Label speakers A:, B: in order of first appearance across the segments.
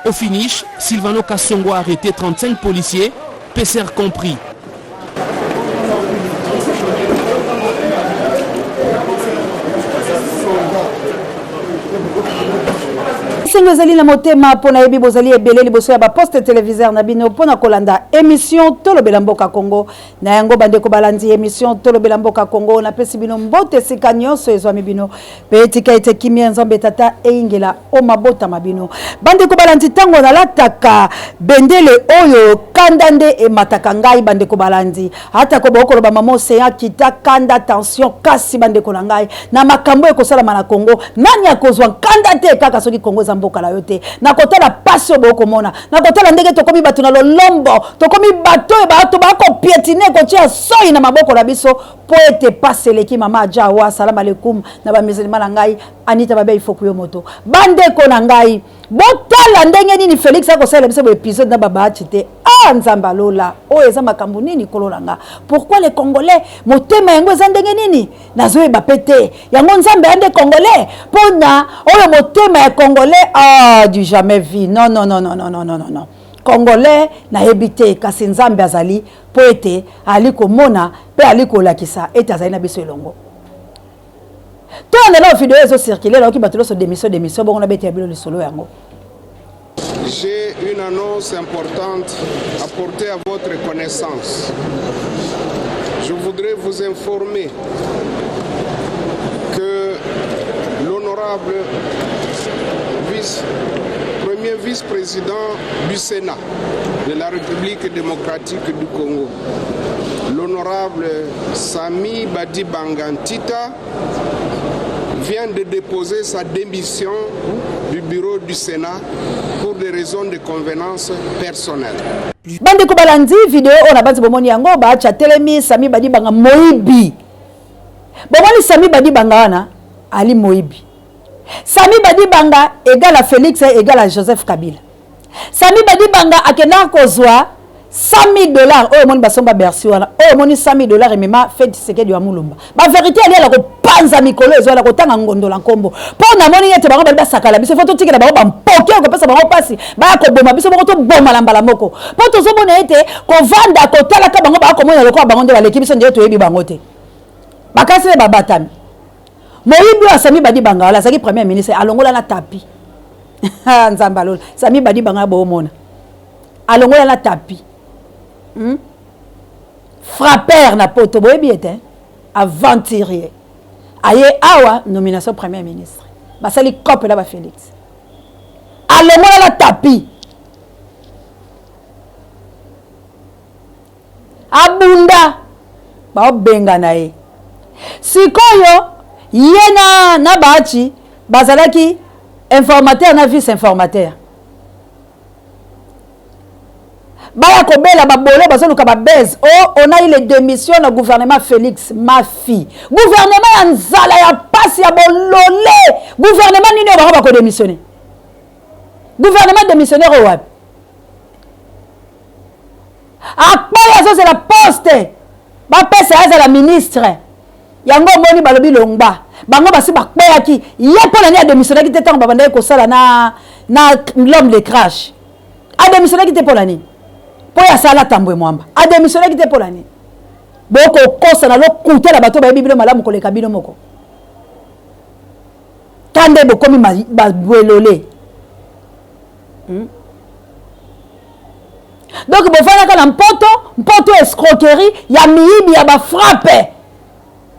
A: Au finish, Sylvano Kassongo a arrêté 35 policiers, PCR compris.
B: Bozali na motema pona yebi bozali ebele liboso ya ba poste téléviseur na bino pona kolanda émission Tolobela Mboka Congo na yango bandeko balandi émission Tolobela Mboka Congo na pesi bino mbote sika nyonso ezwami bino petika ete kimia nzambe tata eingela o mabota mabino bandeko balandi tango na lataka bendele oyo kanda nde e mataka ngai bandeko balandi hata ko bokoloba mama oseya kita kanda tension kasi bandeko na ngai na makambo ekosala na Congo nani akozwa kanda te kaka soki Congo za mboka la yote na kotala pasio boko mona na kotala ndenge tokomi bato na lolombo tokomi bato e bato bako piétiner ko tia soi na maboko la biso po ete paseleki mama jawa salam alaikum na ba musulman na ngai Anita Babe ifoku yo moto bandeko na ngai botala ndenge nini Félix akosala biso épisode na baba chite nzamba lola o eza makambo nini kololanga pourquoi les Congolais motema yango eza ndenge nini nazo eba pete yango nzambe ande Congolais pona oyo motema ya Congolais du jamais vu non non non non non non non non Congolais na ebite kasi nzambe azali po ete ali komona pe ali kolakisa ete azali na biso elongo to na la vidéo ezo circuler là ki batolo so démission bon on a bete ya bilo le solo yango.
C: J'ai une annonce importante à porter à votre connaissance. Je voudrais vous informer que l'honorable premier vice-président du Sénat de la République démocratique du Congo, l'honorable Sami Badi Bangantita, vient de déposer sa démission du bureau du Sénat pour des raisons de convenance personnelle.
B: Bande ko balandi vidéo on a bandi bomoni yango ba cha telemi Sami Badi Banga Moibi. Bomoni Sami Badi Banga wana Ali Moibi. Sami Badi Banga égale à Félix égale à Joseph Kabila. Sami Badi Banga akena kozwa $100 000 oh moni basomba bersi wana oh moni $100 et mema fait seke du amulumba ba vérité ali ala ko panza mikolo ezo ala ko tanga ngondola nkombo po na moni yete bango ba sakala biso foto tikela bango ba mpoke ko pesa bango pasi ba ko boma biso bango to boma lambala moko po to zo mona yete ko vanda ko tala ka bango ba ko mona lokwa bango nde ba leki biso nde to yebi bango te bakasi ba batami Moyibi wa Sami Badi Banga ala zaki premier ministre alongola na tapi nzamba lolo Sami Badi Banga bo mona alongola na tapi frappeur na poto boyebi ete aventurier aye awa nomination premier ministre basali cop la ba Félix alongola la tapi abunda ba obenga na ye sikoyo yena na bachi bazalaki informateur na vice informateur baya kobela babolo bazoluka babeze on a eu les démissions au gouvernement Félix ma fille gouvernement ya nzala ya pasi ya bolole gouvernement nini ba ko démissionner gouvernement démissionnaire wapi après ça c'est la poste ba pesa ya la ministre yango moni balobi longba bango basi bakpeyaki ye pona ni a démissionner ki tetango babanda ko sala na l'homme de crash a démissionner ki te pona ni po ya sala tambwe mwamba a démissionner ki te pona ni boko kosa na lokutela bato ba bibilo malamu koleka bino moko kande bokomi babwelole donc bofana ka na mpoto escroquerie ya miyibi ya ba frappe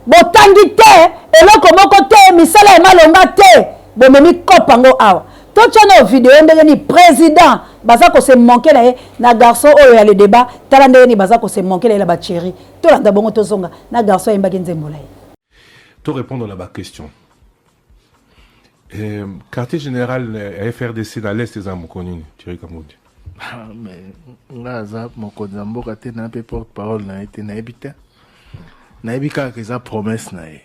B: botangi te eloko moko te misala emalonga te bomemi kopango awa tochana video ndenge ni président baza ko se manquer na ye na garçon oyo ya le débat tala ndenge ni baza ko se manquer na ye la ba chéri to landa bongo tozonga na garçon yembaki nzembola ye
D: to répondre à la question quartier général FRDC dans l'est des Amokonini Thierry Kamoundi
E: mais ngaza mokonza mboka te na pe porte parole na été na ebita na ebika que ça promesse na ye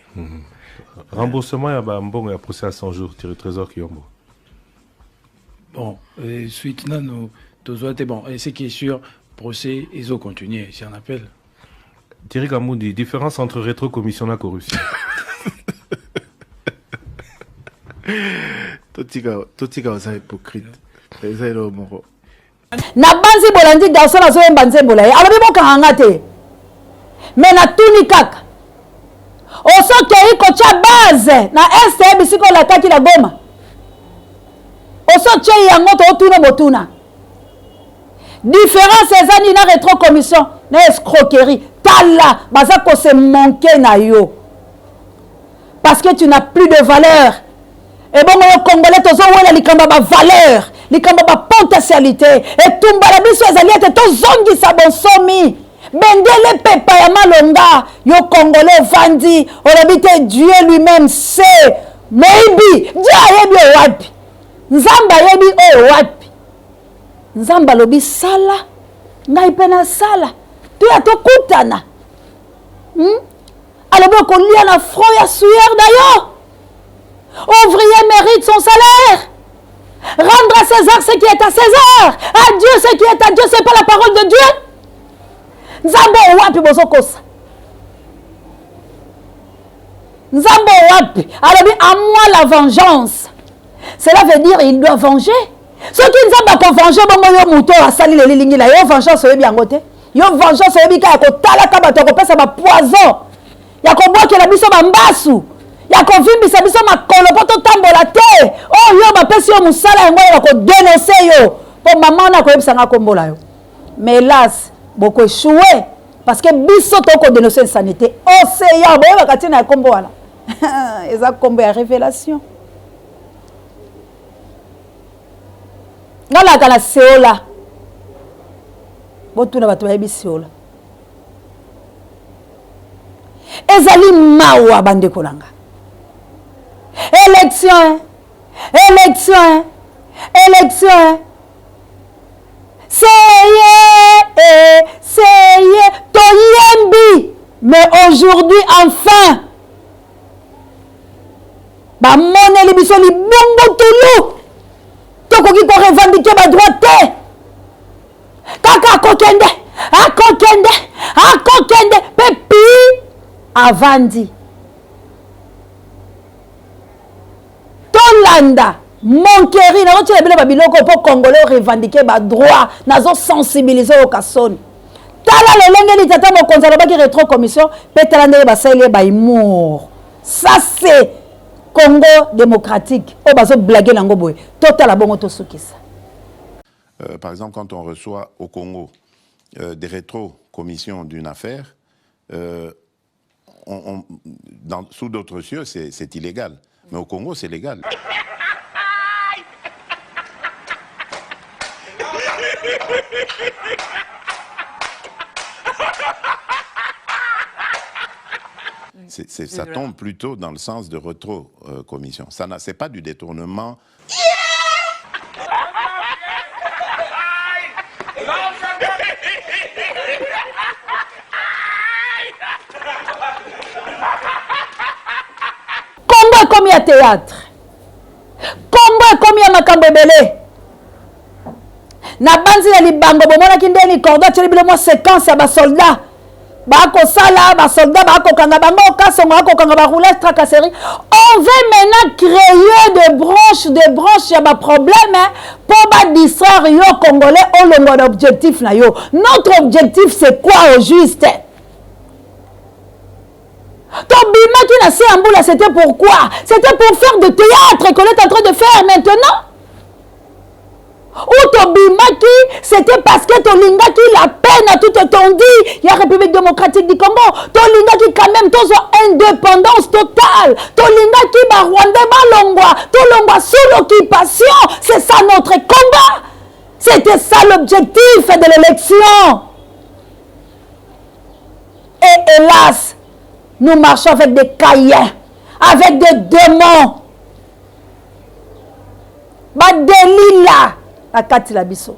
D: remboursement ya ba mbongo ya procès à 100 jours Thierry Trésor Kiyombo.
F: Bon, suite là nous bon et ce qui est sûr procès ils ont continué si on appelle
D: Thierry Kamoundi différence entre rétrocommission et corruption.
E: Totika ça hypocrite. eza elo moko
B: na banzi bolandi garçon na zoyemba nzembola ye alobi bokanga te mais na tuni kaka osokei kotia base na este bisiko lakaki na Goma osotie yango to otuna botuna différence ezani na rétro commission na escroquerie tala baza ko se manquer na yo parce que tu n'as plus de valeur et bon yo congolais tozo wela likamba ba valeur likamba ba potentialité et tumbala biso ezali ete tozongisa bonsomi bendele pepa ya malonga yo congolais vandi olobite Dieu lui-même sait maybe Dieu ayebi wapi nzamba ayebi wapi nzamba lobi sala ngai pena sala tu ya tokutana alobi kolia na front ya sueur d'ailleurs ouvrier mérite son salaire. Rendre à César ce qui est à César. À Dieu ce qui est à Dieu. C'est pas la parole de Dieu. Nzambo wapi bozokosa. Nzambo wapi. Alors à moi la vengeance. Cela veut dire il doit venger. Ce qui nzamba ko venger bongo yo muto asali le lilingi la yo vengeance oyebi yango te. Yo vengeance oyebi ka ko talaka bato ko pesa ba poison. Ya ko boke la biso ba mbasu. Ya kovimbisa biso makolo po totambola te yo bapesi yo musala yango ya kodenonse yo po mama na koyebisa nga kombola yo mais hélas boko échoué parce que biso toko dénoncer insanité oseya boyebaka ntina ya kombo wana eza kombo ya révélation ngalaka na seola botuna bato bayebi seola ezali mawa bandeko nanga élection, c'est toyembi, mais aujourd'hui enfin, ba mone li biso li bongo tulu, toko ki ko revendiquer ba droite, kaka akokende, pepi avandi. Tolanda monkeri na otile bile babiloko po congolais revendiquer ba droit nazo sensibiliser au kasoni tala le lenge li tata mo konza ba ki rétro commission petalande ba saile ba humour ça c'est Congo démocratique o bazo blaguer nango boy totala bongo to sukisa.
G: Par exemple quand on reçoit au Congo des rétro commissions d'une affaire sous d'autres cieux c'est illégal. Mais au Congo, c'est légal. Ça tombe plutôt dans le sens de rétro-commission. C'est pas du détournement.
B: Comme il y a théâtre, comme il y a makambo belé. Na banzi ya libango bomona kindeni cordon tsheli bile mo séquence ya ba soldat. Ba ko sala ba soldat ba ko kanga bango kasongo ba ko kanga ba roulette tracasserie. On veut maintenant créer des branches ya ba problème pour ba distraire yo congolais au longo d'objectif na yo. Notre objectif c'est quoi au juste? Tobimaki na Séamboula, c'était pourquoi? C'était pour faire de théâtre qu'on est en train de faire maintenant. Ou Tobimaki, c'était parce que Tolingaki la peine à toute étendue. Il y a République démocratique du Congo. Tolingaki quand même, tous ont indépendance totale. Tolingaki ba Rwanda ba Longwa. Tolongwa sous l'occupation. C'est ça notre combat. C'était ça l'objectif de l'élection. Et hélas, nous marchons avec des caïens, avec des démons. Ba delila la kati la biso.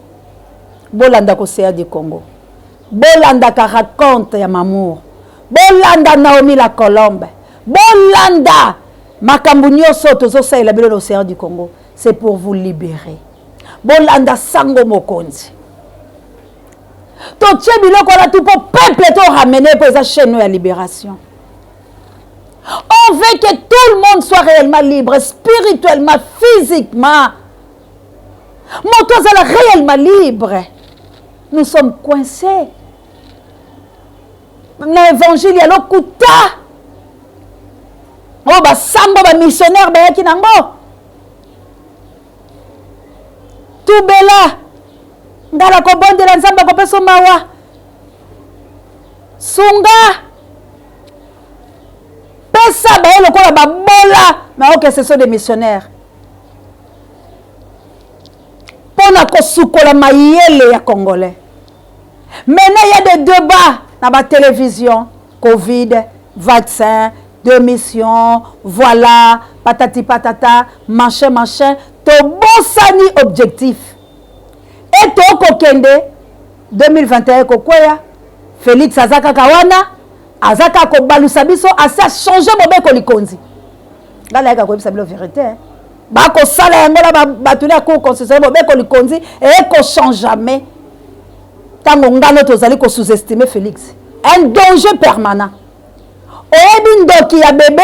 B: Bolanda ko CA du Congo. Bolanda ka raconte ya mamour. Bolanda Naomi la Colombe. Bolanda makambu nyoso tozo sa la bilo CA du Congo. C'est pour vous libérer. Bolanda sango mokonzi. Toche biloko la tout pour peuple to ramener pour sa chaîne de libération. On veut que tout le monde soit réellement libre, spirituellement, physiquement. moto azala réellement libre. Nous sommes coincés. L'évangile ya lokuta. Oh ba sambo ba missionnaire ba yaki nango. Tubela. Ndala ko bondela nzamba ko peso mawa. Sunga. Pesa ba lokola ba bola, mais ok ce sont des missionnaires. Pona ko sukola mayele ya congolais. Maintenant il y a des débats dans la télévision, Covid, vaccin, démission, voilà, patati patata, machin, to bosani objectif. Et to kokende, 2021 kokoya, Félix Azaka Kawana, Azaka Kobalusa biso, asa changer mobeko likonzi. Ngala yaka koyebisa bilo vérité. Bako sala yangola batula ko constitution mobeko likonzi et ko change jamais. Tango ngalo tozali ko sous-estimer Félix. Un danger permanent. Oyebi ndoki ya bébé.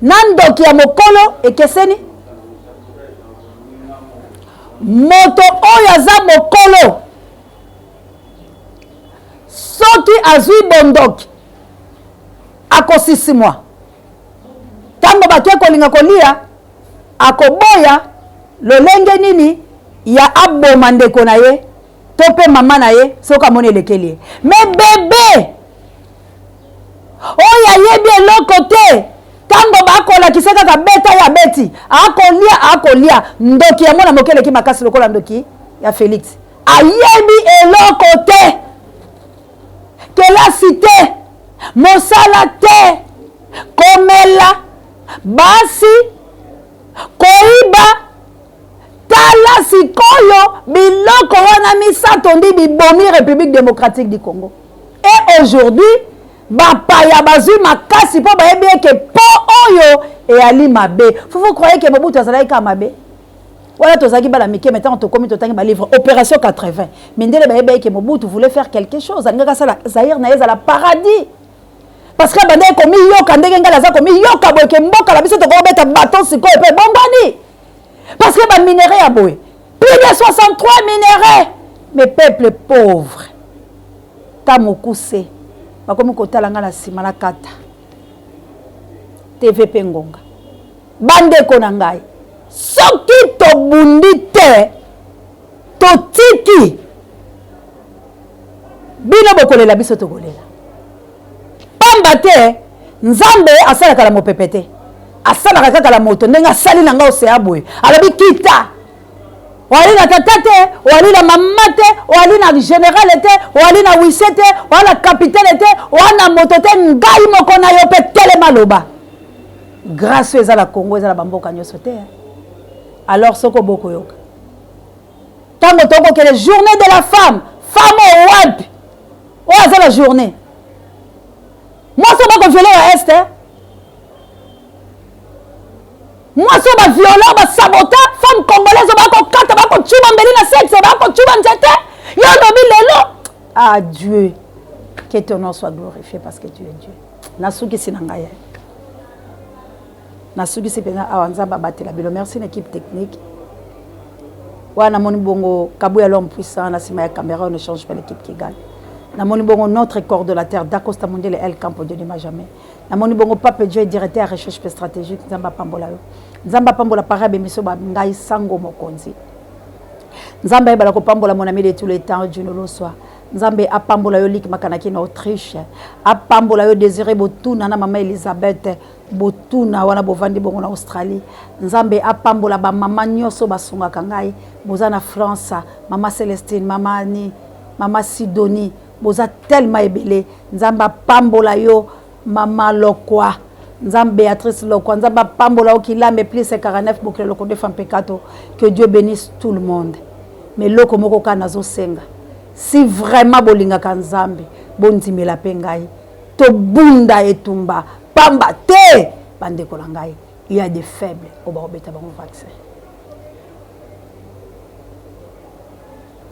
B: Nandoki ya mokolo ekeseni. Moto oyo aza mokolo. Soki azui bondoki. Ako 6 mois. Tango batwe kolinga kolia. Akoboya. Lolenge nini. Ya aboma ndeko na ye. Tope mama na ye. Soka mone lekeli. Mais bébé. Oya yebi eloko te. Tango bakola kiseka ka beta ya beti. Akolia. Ndoki ya mona mokele ki makasi lokola ndoki. Ya Félix. Ayebi eloko te. Kelasi te. Mosala te. Komela. Basi. Koiba. Tala sikoyo. Biloko wana misato ndi bibomi République démocratique du Congo. Et aujourd'hui, bapaya bazui makasi po bayebi ke po oyo et ali mabe. Vous croyez que Mobutu azalaki ka mabe? Voilà tozaki bala mike maintenant to komi to tangi ba livre Opération 80. Mindele bayebi ke Mobutu voulait faire quelque chose. Ngaka sala Zaïre na yeza la paradis. Parce que bande komi yoka ndenge ngala za komi yoka boye ke mboka la biso to ko beta baton sikoyo pe bombani. Parce que ba minerai a boye. Plus de 63 minéraux. Mais peuple pauvre. Tamokuse. Bakomi kotala nga na sima na kata. TVP Ngonga. Bande ko na ngai. Soki to bundi te. To tiki. Bino bokolela biso to kolela. Pamba te. Nzambe asala kala mopepete. Asala kaka la moto. Ndenga sali na nga osea boye. Alabi kita. Wali na tatate, wali na mamate, wali na général était, wali na wisete, wali na capitaine était, wali na motote ngai moko na yo pe telema loba. Grâce à la Congo, à la bamboka nyosote. Alors soko boko yoka. Tango toko que les journées de la femme au web. Oh, c'est la journée. Moi ça va violer à est. Moi, ça va violer, va saboter, femme congolaise, va kata, va tuer, mbelina sexe, va tuer, nzete. Yo lobi lelo. Ah Dieu, que ton nom soit glorifié parce que tu es Dieu. Nasuki sinangaya. Nasuki sipena awanzamba batela bilo. Merci l'équipe technique. Wana moni bongo Kabouya l'homme puissant, na sima ya caméra, on ne change pas l'équipe qui gagne. Na moni bongo notre coordonnateur d'Acosta Mondial El Campo de Lima jamais. Na moni bongo Pape Dieu directeur recherche stratégique Nzamba Pambola yo. Nzamba Pambola parabe miso ba ngai sango mokonzi. Nzamba ebala ko pambola mon ami de tous les temps Dieu no lo soit. Nzambe apambola yo lik makanaki na Autriche. Apambola yo Désiré Botuna na mama Elisabeth Botuna wana bovandi bongo na Australie. Nzambe apambola ba mama nyoso basunga kangai boza na France, mama Célestine, mama Annie, mama Sidonie. Boza tellement ebele. Nzamba pambola yo mama Lokwa. Nzamba Béatrice Lokwa. Nzamba pambola yo Kilambe plus 49 boucle loko de femme pekato. Que Dieu bénisse tout le monde. Mais loko moko kanazo senga. Si vraiment bolinga kanzambe, bondimi la pengai. To bunda etumba. Pamba te. Bande kolangai. Il y a des faibles au barobeta bango vaccin.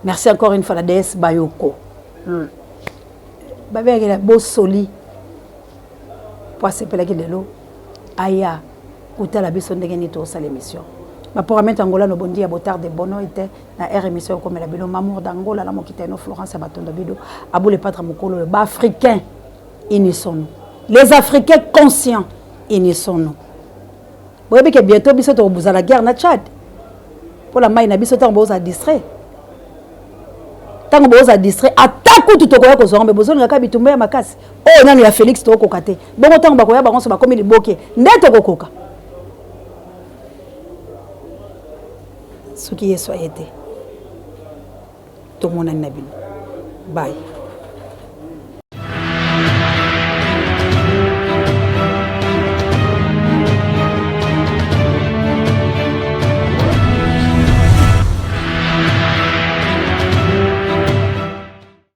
B: Merci encore une fois la déesse Bayoko. Babé la beau soli. Pour se peler de l'eau. Aya. Kouta la bison de gagner tout ça l'émission. Pour mettre Angola no bondi ya botard de bono était na RMC comme la bino mamour d'Angola la mokiteno Florence Batondo bido abou le patre mokolo ba africain unissons-nous. Les Africains conscients unissons-nous. Vous voyez que bientôt biso to boza la guerre na Tchad. Pour la maille na biso tant boza distrait. Tant boza distrait attaque tout to koya ko zo mbe bozo ngaka bitumba ya makasi. Oh nani ya Félix to kokate. Bongo tant ba koya ba konso ba komi liboke. Ndeto kokoka. Ce qui est soyez tout le monde a une bye.